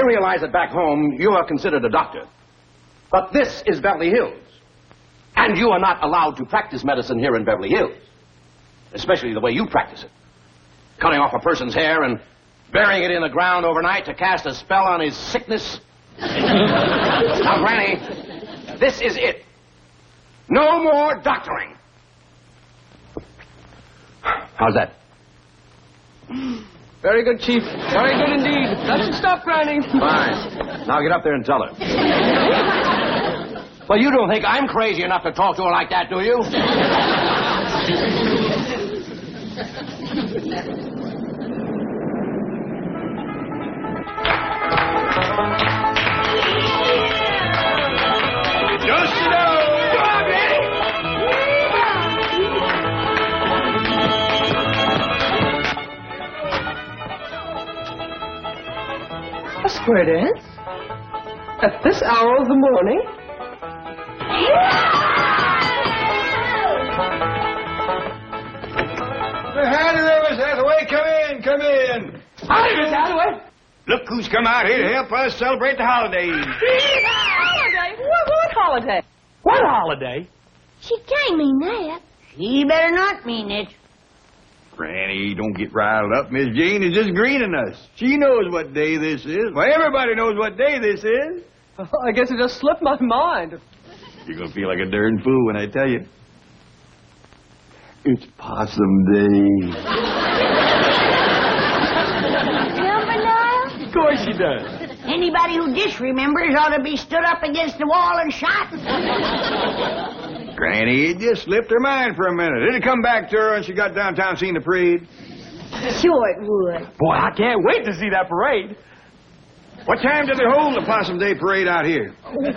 realize that back home you are considered a doctor. But this is Beverly Hills. And you are not allowed to practice medicine here in Beverly Hills. Especially the way you practice it. Cutting off a person's hair and burying it in the ground overnight to cast a spell on his sickness. Now, Granny, this is it. No more doctoring. How's that? Very good, Chief. Very good indeed. That should stop, Granny. Fine. Now get up there and tell her. Well, you don't think I'm crazy enough to talk to her like that, do you? Where it is? At this hour of the morning? Howdy there, Miss Hathaway. Come in. Hi, Miss Hathaway. Look who's come out here to help us celebrate the holidays. Holiday? What holiday? What holiday? She can't mean that. She better not mean it. Granny, don't get riled up. Miss Jane is just greening us. She knows what day this is. Well, everybody knows what day this is. Oh, I guess it just slipped my mind. You're going to feel like a darn fool when I tell you. It's Possum Day. Remember now? Of course she does. Anybody who disremembers ought to be stood up against the wall and shot. Granny, it just slipped her mind for a minute. It'll come back to her when she got downtown seeing the parade. Sure it would. Boy, I can't wait to see that parade. What time do they hold the Possum Day parade out here? Hey,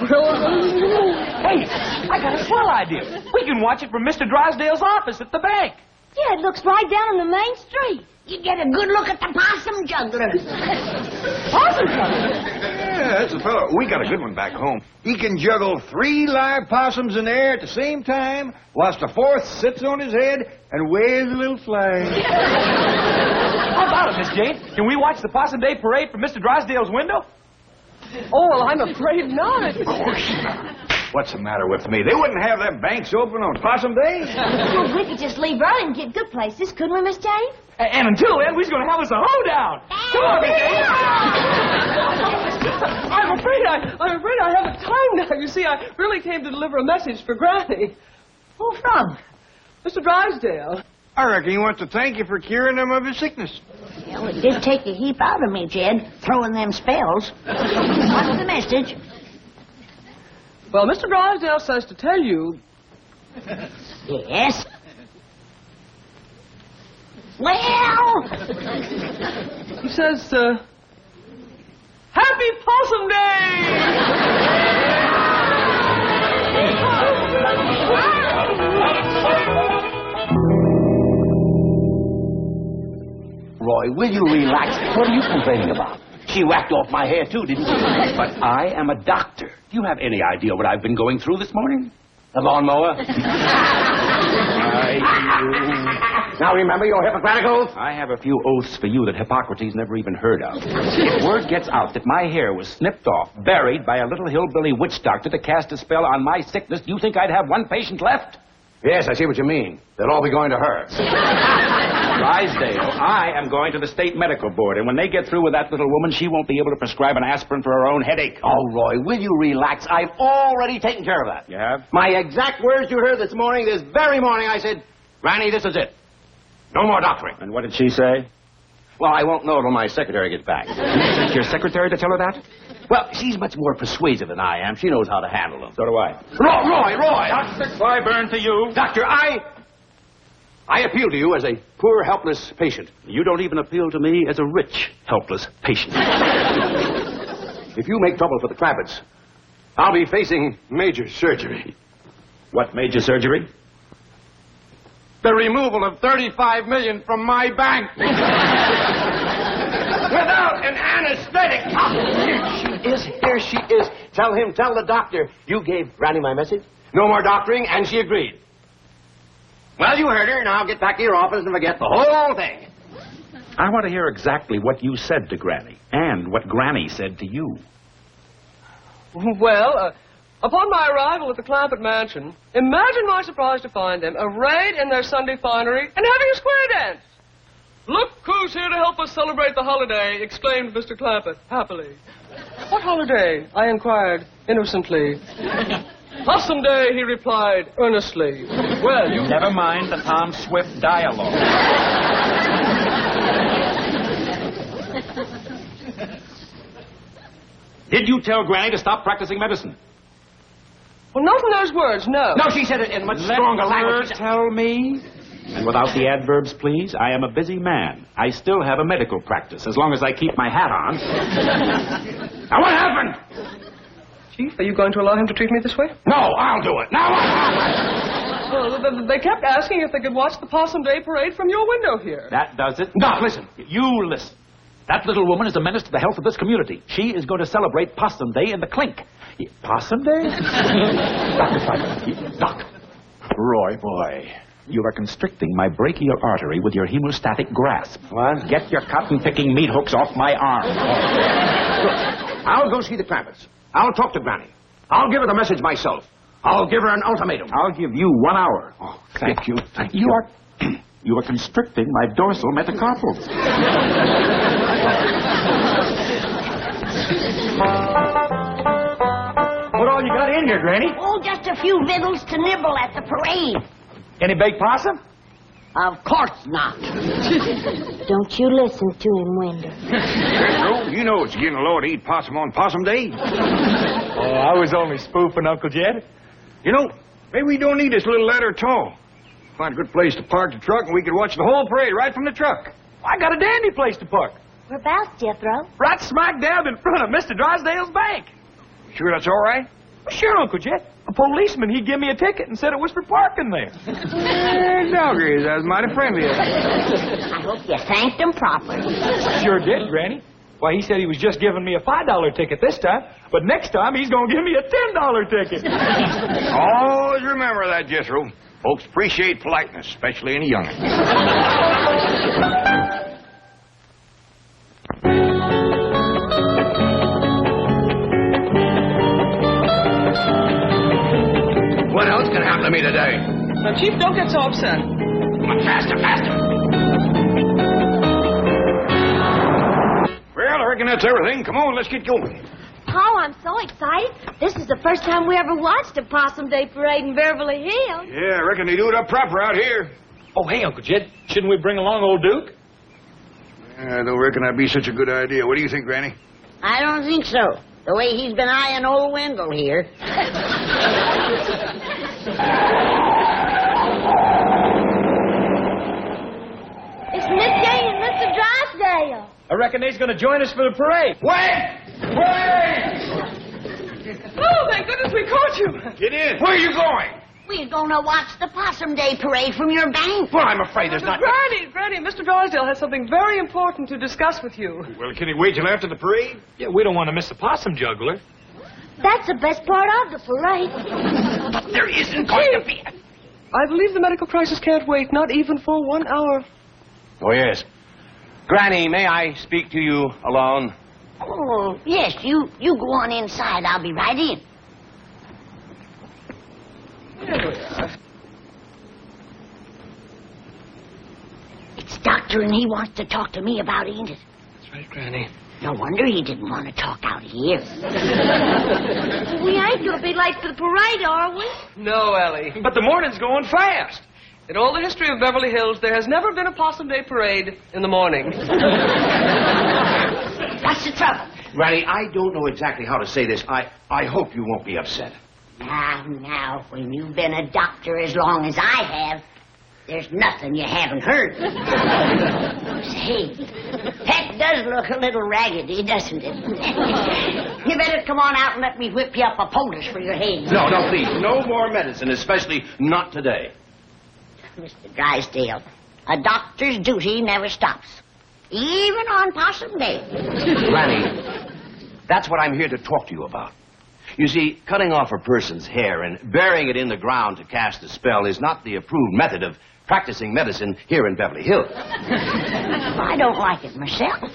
I got a swell idea. We can watch it from Mr. Drysdale's office at the bank. Yeah, it looks right down on the main street. You get a good look at the possum juggler. Possum juggler? Yeah, that's the fellow. We got a good one back home. He can juggle 3 live possums in the air at the same time, whilst the 4th sits on his head and waves a little flag. How about it, Miss Jane? Can we watch the Possum Day parade from Mr. Drysdale's window? Oh, well, I'm afraid not. Of course not. What's the matter with me? They wouldn't have them banks open on Possum Day. Well, we could just leave early and get good places, couldn't we, Miss Jane? And until then, we're going to have us a hoedown. Come on, Miss Jane. I'm afraid I haven't time now. You see, I really came to deliver a message for Granny. Who from? Mr. Drysdale. I reckon he wants to thank you for curing him of his sickness. Well, it did take a heap out of me, Jed, throwing them spells. What's the message? Well, Mr. Drysdale says to tell you... Yes? Well... He says, Happy Possum Day! Roy, will you relax? What are you complaining about? She whacked off my hair, too, didn't she? But I am a doctor. Do you have any idea what I've been going through this morning? The lawnmower? Now remember your Hippocratic oath? I have a few oaths for you that Hippocrates never even heard of. If word gets out that my hair was snipped off, buried by a little hillbilly witch doctor to cast a spell on my sickness, do you think I'd have one patient left? Yes, I see what you mean. They'll all be going to her. Drysdale, I am going to the state medical board, and when they get through with that little woman, she won't be able to prescribe an aspirin for her own headache. Oh, Roy, will you relax? I've already taken care of that. You have? My exact words you heard this morning, this very morning, I said, Granny, this is it. No more doctoring. And what did she say? Well, I won't know till my secretary gets back. You sent your secretary to tell her that? Well, she's much more persuasive than I am. She knows how to handle them. So do I. Roy! Dr. Clyburn to you. Doctor, I appeal to you as a poor, helpless patient. You don't even appeal to me as a rich, helpless patient. If you make trouble for the Clampetts, I'll be facing major surgery. What major surgery? The removal of $35 million from my bank. Without an anesthetic. Oh, here she is. Tell the doctor you gave Granny my message. No more doctoring, and she agreed. Well, you heard her. Now get back to your office and forget the whole thing. I want to hear exactly what you said to Granny and what Granny said to you. Well, upon my arrival at the Clampett mansion, imagine my surprise to find them arrayed in their Sunday finery and having a square dance. Look who's here to help us celebrate the holiday, exclaimed Mr. Clampett, happily. What holiday? I inquired, innocently. Possum Day, he replied, earnestly. Well, you... Never mind the Tom Swift dialogue. Did you tell Granny to stop practicing medicine? Well, not in those words, no. No, she said it in much stronger language. Tell me. And without the adverbs, please, I am a busy man. I still have a medical practice, as long as I keep my hat on. Now, what happened? Chief, are you going to allow him to treat me this way? No, I'll do it. Now, what happened? Well, they kept asking if they could watch the Possum Day parade from your window here. That does it. No, listen. You listen. That little woman is a menace to the health of this community. She is going to celebrate Possum Day in the clink. Possum Day? Doc. Roy, boy. You are constricting my brachial artery with your hemostatic grasp. What? Get your cotton-picking meat hooks off my arm. Look, I'll go see the Clampetts. I'll talk to Granny. I'll give her the message myself. I'll give her an ultimatum. I'll give you 1 hour. Oh, thank you. Thank you. You are constricting my dorsal metacarpals. What all you got in here, Granny? Oh, just a few victuals to nibble at the parade. Any baked possum? Of course not. Don't you listen to him, Wendell. Jethro, you know it's getting low to eat possum on Possum Day. Oh, I was only spoofing, Uncle Jed. You know, maybe we don't need this little ladder at all. Find a good place to park the truck and we could watch the whole parade right from the truck. I got a dandy place to park. Whereabouts, Jethro? Right smack dab in front of Mr. Drysdale's bank. Sure that's all right? Well, sure, Uncle Jed. A policeman, he gave me a ticket and said it was for parking there. Doggies, that was mighty friendly of you. I hope you thanked him properly. Sure did, Granny. Why, he said he was just giving me a $5 ticket this time, but next time he's going to give me a $10 ticket. Always remember that, Jethro. Folks appreciate politeness, especially in a young'un. What else can happen to me today? Now, Chief, don't get so upset. Come on, faster, faster. Well, I reckon that's everything. Come on, let's get going. Oh, I'm so excited. This is the first time we ever watched a Possum Day parade in Beverly Hills. Yeah, I reckon they do it up proper out here. Oh, hey, Uncle Jed, shouldn't we bring along old Duke? I don't reckon that'd be such a good idea. What do you think, Granny? I don't think so. The way he's been eyeing old Wendell here. It's Miss Jane and Mr. Drysdale. I reckon they's going to join us for the parade. Wait! Wait! Oh, thank goodness we caught you. Get in. Where are you going? We're going to watch the Possum Day parade from your bank. Well, I'm afraid there's not... Granny, Mr. Drysdale has something very important to discuss with you. Well, can he wait till after the parade? Yeah, we don't want to miss the possum juggler. That's the best part of the parade. But there isn't going to be... I believe the medical crisis can't wait, not even for 1 hour. Oh, yes. Granny, may I speak to you alone? Oh, yes, you go on inside. I'll be right in. It's Doctor, and he wants to talk to me about it, ain't it? That's right, Granny. No wonder he didn't want to talk out here. We ain't gonna be late for the parade, are we? No, Ellie. But the morning's going fast. In all the history of Beverly Hills, there has never been a Possum Day parade in the morning. What's the trouble? Granny, I don't know exactly how to say this. I hope you won't be upset. Now, when you've been a doctor as long as I have, there's nothing you haven't heard. Say, that does look a little raggedy, doesn't it? You better come on out and let me whip you up a poultice for your head. No, please. No more medicine, especially not today. Mr. Drysdale, a doctor's duty never stops. Even on Possum Day. Granny, that's what I'm here to talk to you about. You see, cutting off a person's hair and burying it in the ground to cast a spell is not the approved method of practicing medicine here in Beverly Hills. I don't like it myself,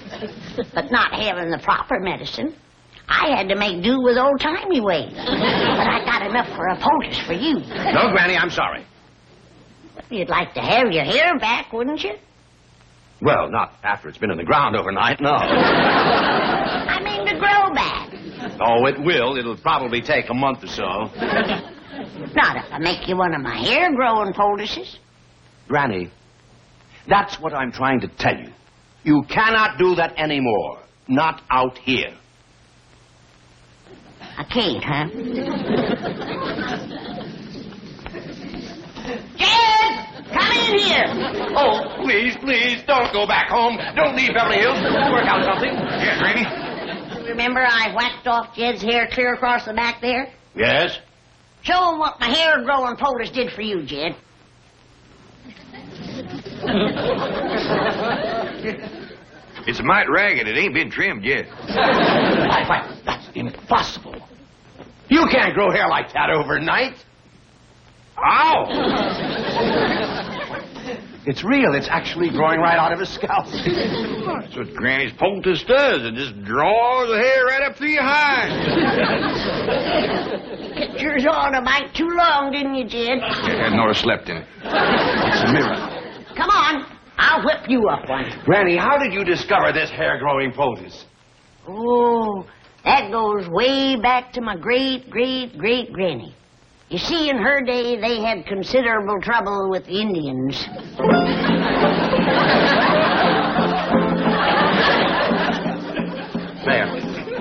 but not having the proper medicine, I had to make do with old-timey ways. But I got enough for a poultice for you. No, Granny, I'm sorry. You'd like to have your hair back, wouldn't you? Well, not after it's been in the ground overnight, no. I mean to grow back. Oh, it will. It'll probably take a month or so. Not if I make you one of my hair-growing poultices. Granny, that's what I'm trying to tell you. You cannot do that anymore. Not out here. I can't, huh? Jed! Come in here! Oh, please, don't go back home. Don't leave Beverly Hills. Work out something. Yeah, Granny? Remember I whacked off Jed's hair clear across the back there? Yes? Show him what my hair-growing poultice did for you, Jed. It's a mite ragged. It ain't been trimmed yet. Why, that's impossible. You can't grow hair like that overnight. Ow! It's real. It's actually growing right out of his scalp. That's what Granny's poultice does. It just draws the hair right up through your hind. Kept yours on a mite too long, didn't you, Jed? I hadn't ought to slept in it. It's a miracle. Come on. I'll whip you up one. Granny, how did you discover this hair-growing poultice? Oh, that goes way back to my great-great-great-granny. You see, in her day, they had considerable trouble with the Indians.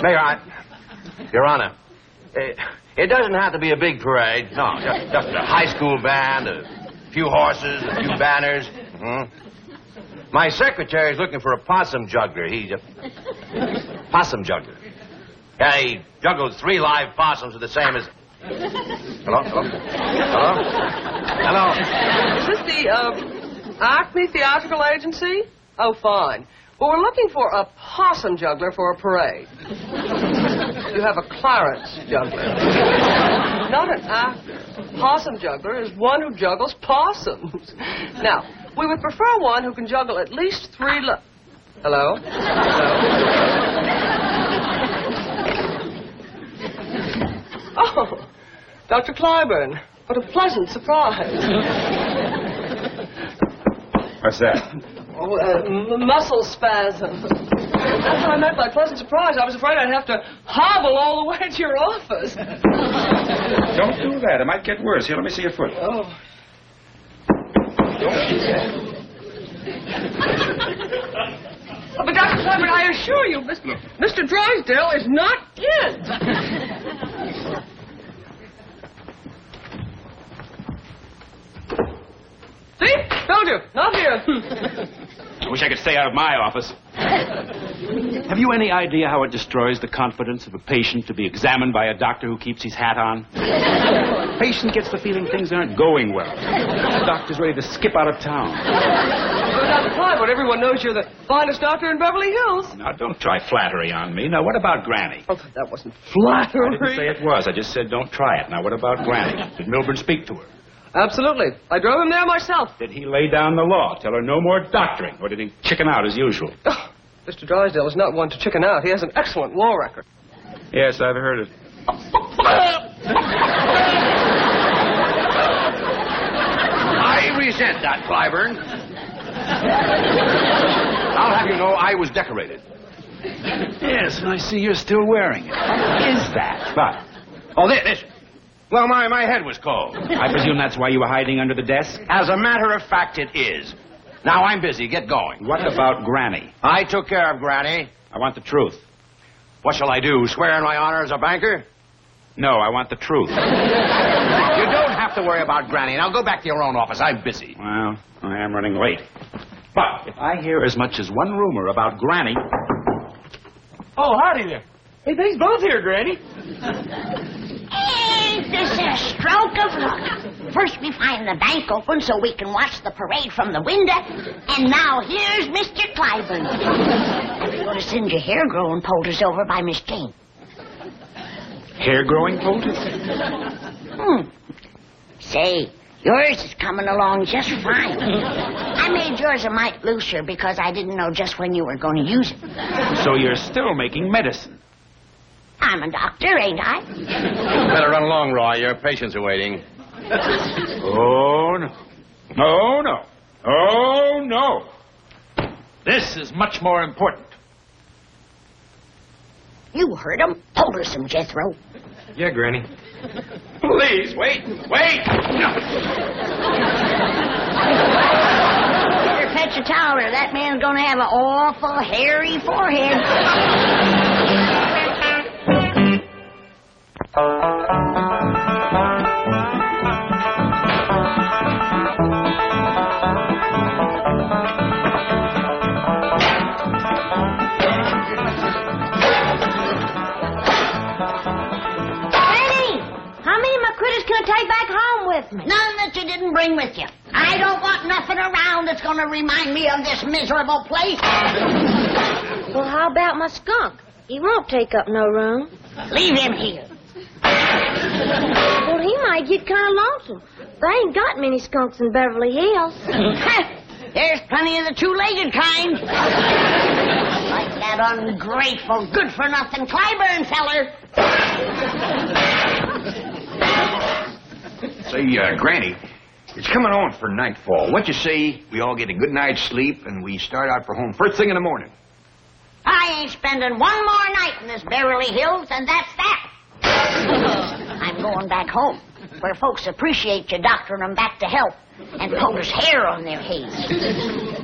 Mayor, Your Honor, it doesn't have to be a big parade. No, just a high school band, a few horses, a few banners. Mm-hmm. My secretary's looking for a possum juggler. He's a possum juggler. Yeah, he juggled 3 live possums the same as... Hello? Is this the, Acme Theatrical Agency? Oh, fine. Well, we're looking for a possum juggler for a parade. You have a Clarence juggler. Not an actor. Possum juggler is one who juggles possums. Now, we would prefer one who can juggle at least 3 Hello? Oh, Dr. Clyburn. What a pleasant surprise. What's that? Oh, muscle spasm. That's what I meant by pleasant surprise. I was afraid I'd have to hobble all the way to your office. Don't do that. It might get worse. Here, let me see your foot. Oh. Don't do that. Oh, but Dr. Clyburn, I assure you, Mr. Drysdale is not in. See? Told you. Not here. I wish I could stay out of my office. Have you any idea how it destroys the confidence of a patient to be examined by a doctor who keeps his hat on? The patient gets the feeling things aren't going well. The doctor's ready to skip out of town. Well, Dr. Clyburn, everyone knows you're the finest doctor in Beverly Hills. Now, don't try flattery on me. Now, what about Granny? Oh, that wasn't flattery. I didn't say it was. I just said don't try it. Now, what about Granny? Did Milburn speak to her? Absolutely. I drove him there myself. Did he lay down the law, tell her no more doctoring, or did he chicken out as usual? Oh, Mr. Drysdale is not one to chicken out. He has an excellent law record. Yes, I've heard it. I resent that, Clyburn. I'll have you know I was decorated. Yes, and I see you're still wearing it. What is that? But, Oh, this. Well, my head was cold. I presume that's why you were hiding under the desk? As a matter of fact, it is. Now, I'm busy. Get going. What about Granny? I took care of Granny. I want the truth. What shall I do, swear in my honor as a banker? No, I want the truth. You don't have to worry about Granny. Now, go back to your own office. I'm busy. Well, I am running late. But if I hear as much as one rumor about Granny... Oh, howdy there. Hey, they's both here, Granny. Ain't this a stroke of luck? First we find the bank open so we can watch the parade from the window, and now here's Mr. Clyburn. I'm going to send your hair-growing poultice over by Miss Jane. Hair-growing poultice? Say, yours is coming along just fine. I made yours a mite looser because I didn't know just when you were going to use it. So you're still making medicine? I'm a doctor, ain't I? Better run along, Roy. Your patients are waiting. Oh, no. Oh, no. Oh, no. This is much more important. You heard him. Hold her some, Jethro. Yeah, Granny. Please, wait. Better fetch a towel or that man's going to have an awful hairy forehead. Take back home with me. None that you didn't bring with you. I don't want nothing around that's going to remind me of this miserable place. Well, how about my skunk? He won't take up no room. Leave him here. Well, he might get kind of lonesome. They ain't got many skunks in Beverly Hills. There's plenty of the two-legged kind. Like that ungrateful, good-for-nothing Clyburn feller. Say, Granny, it's coming on for nightfall. What you say we all get a good night's sleep and we start out for home first thing in the morning? I ain't spending one more night in this Beverly Hills, and that's that. I'm going back home, where folks appreciate you doctoring them back to health and put hair on their heads.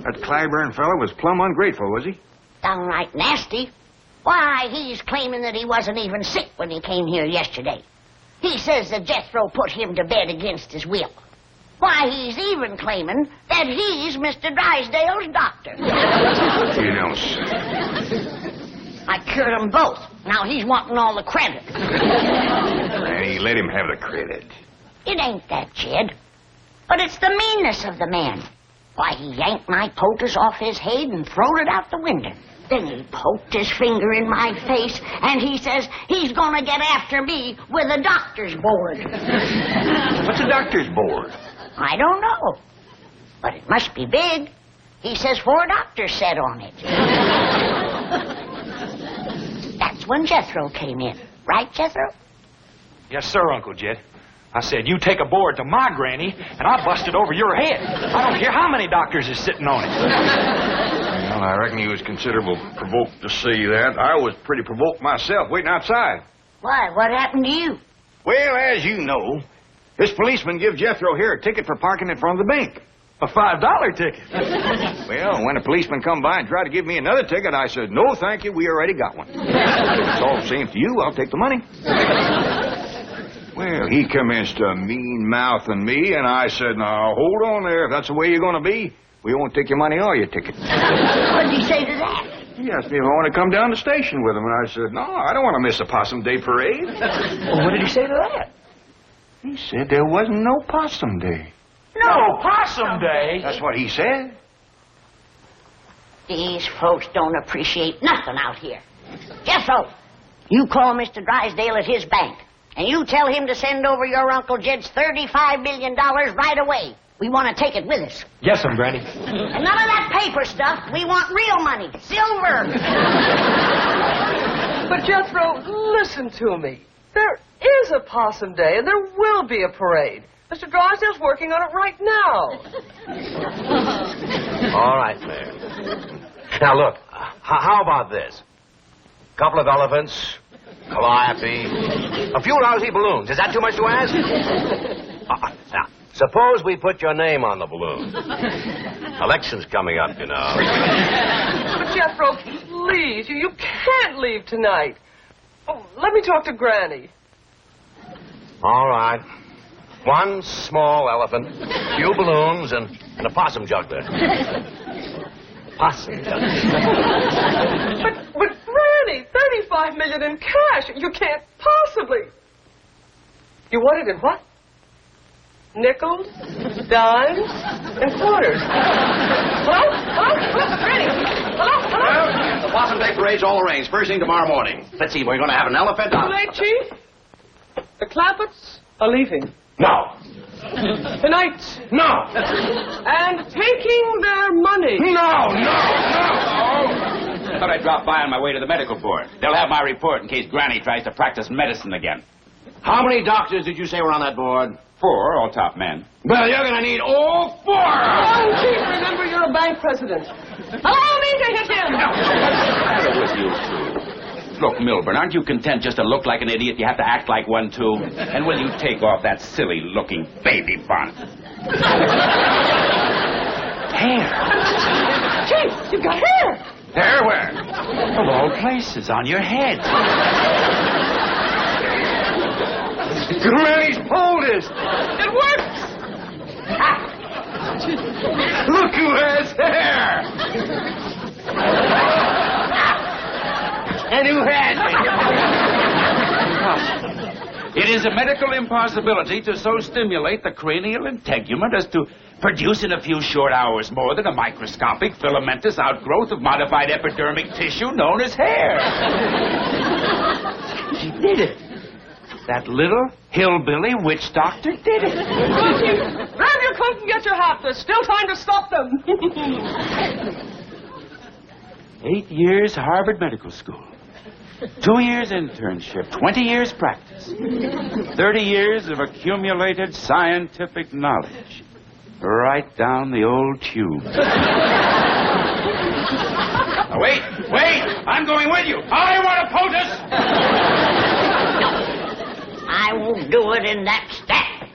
That Clyburn fella was plumb ungrateful, was he? Downright nasty. Why, he's claiming that he wasn't even sick when he came here yesterday. He says that Jethro put him to bed against his will. Why, he's even claiming that he's Mr. Drysdale's doctor. You don't say. I cured them both. Now he's wanting all the credit. Granny, let him have the credit. It ain't that, Jed. But it's the meanness of the man. Why, he yanked my poultice off his head and throwed it out the window. Then he poked his finger in my face, and he says he's going to get after me with a doctor's board. What's a doctor's board? I don't know. But it must be big. He says 4 doctors sat on it. That's when Jethro came in. Right, Jethro? Yes, sir, Uncle Jed. I said, you take a board to my granny, and I'll bust it over your head. I don't care how many doctors is sitting on it. Well, I reckon he was considerable provoked to see that. I was pretty provoked myself waiting outside. Why, what happened to you? Well, as you know, this policeman give Jethro here a ticket for parking in front of the bank. A $5 ticket. Well, when a policeman come by and tried to give me another ticket, I said, no, thank you, we already got one. It's all the same to you, I'll take the money. Well, he commenced to mean-mouthing me, and I said, now, hold on there. If that's the way you're going to be, we won't take your money or your ticket. What did he say to that? He asked me if I want to come down to the station with him, and I said, no, I don't want to miss the Possum Day parade. Well, what did he say to that? He said there wasn't no Possum Day. No Possum Day? That's what he said. These folks don't appreciate nothing out here. Jethro, you call Mr. Drysdale at his bank, and you tell him to send over your Uncle Jed's $35 million right away. We want to take it with us. Yes, Granny. And none of that paper stuff. We want real money. Silver. But, Jethro, listen to me. There is a Possum Day, and there will be a parade. Mr. Drysdale's working on it right now. All right, Mayor. Now, look, how about this? A couple of elephants, calliope, a few lousy balloons. Is that too much to ask? Now, suppose we put your name on the balloon. Election's coming up, you know. But, Jethro, please, you can't leave tonight. Oh, let me talk to Granny. All right. One small elephant, a few balloons, and a possum juggler. Possum juggler. But Granny, $35 million in cash. You can't possibly. You want it in what? Nickels, dimes, and quarters. Hello? Hello? Hello? Granny? Hello? Hello? Well, the Possum Day parade's all arranged. First thing tomorrow morning. Let's see, we're going to have an elephant. Too late, Chief? The Clampetts are leaving. No. Tonight. No. And taking their money. No. I thought I'd drop by on my way to the medical board. They'll have my report in case Granny tries to practice medicine again. How many doctors did you say were on that board? 4, all top men. Well, you're going to need all 4. Oh, Chief, remember you're a bank president. Allow me to hit him. What's the matter with you two? Look, Milburn, aren't you content just to look like an idiot? You have to act like one, too. And will you take off that silly-looking baby bonnet? Hair. Chief, you've got hair. Hair where? Of all places, on your head. Granny's poulticed. It works. Look who has hair. And who has It is a medical impossibility to so stimulate the cranial integument as to produce in a few short hours more than a microscopic filamentous outgrowth of modified epidermic tissue known as hair. She did it. That little hillbilly witch doctor did it. Well, Chief, grab your coat and get your hat. There's still time to stop them. 8 years Harvard Medical School. 2 years internship. 20 years practice. 30 years of accumulated scientific knowledge. Right down the old tube. Wait! I'm going with you. I want a POTUS! I won't do it in that stack.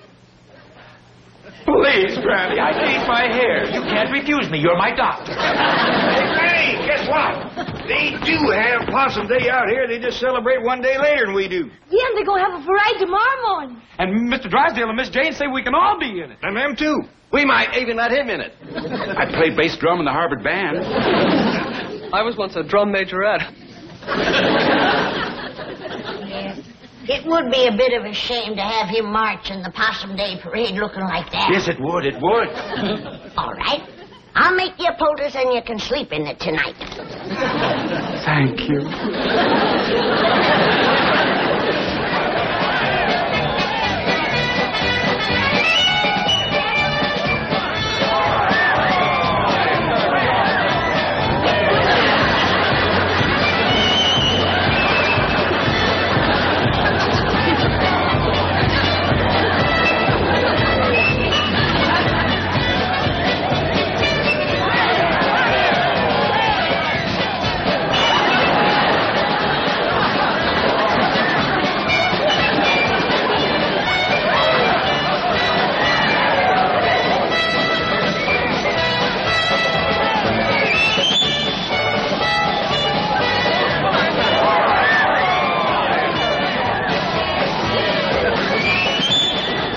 Please, Granny, I need my hair. You can't refuse me. You're my doctor. Hey, Granny, guess what? They do have Possum Day out here. They just celebrate one day later than we do. Yeah, and they're going to have a parade tomorrow morning. And Mr. Drysdale and Miss Jane say we can all be in it. And them too. We might even let him in it. I played bass drum in the Harvard band. I was once a drum majorette. It would be a bit of a shame to have him march in the Possum Day parade looking like that. Yes, it would. All right. I'll make you a poultice and you can sleep in it tonight. Thank you.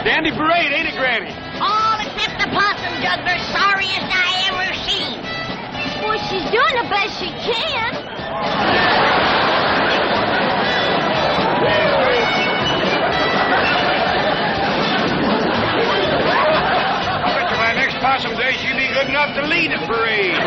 Dandy parade, ain't it, Granny? All except the possum juggler, sorriest I ever seen. Well, she's doing the best she can. I bet you by next Possum Day she'll be good enough to lead the parade.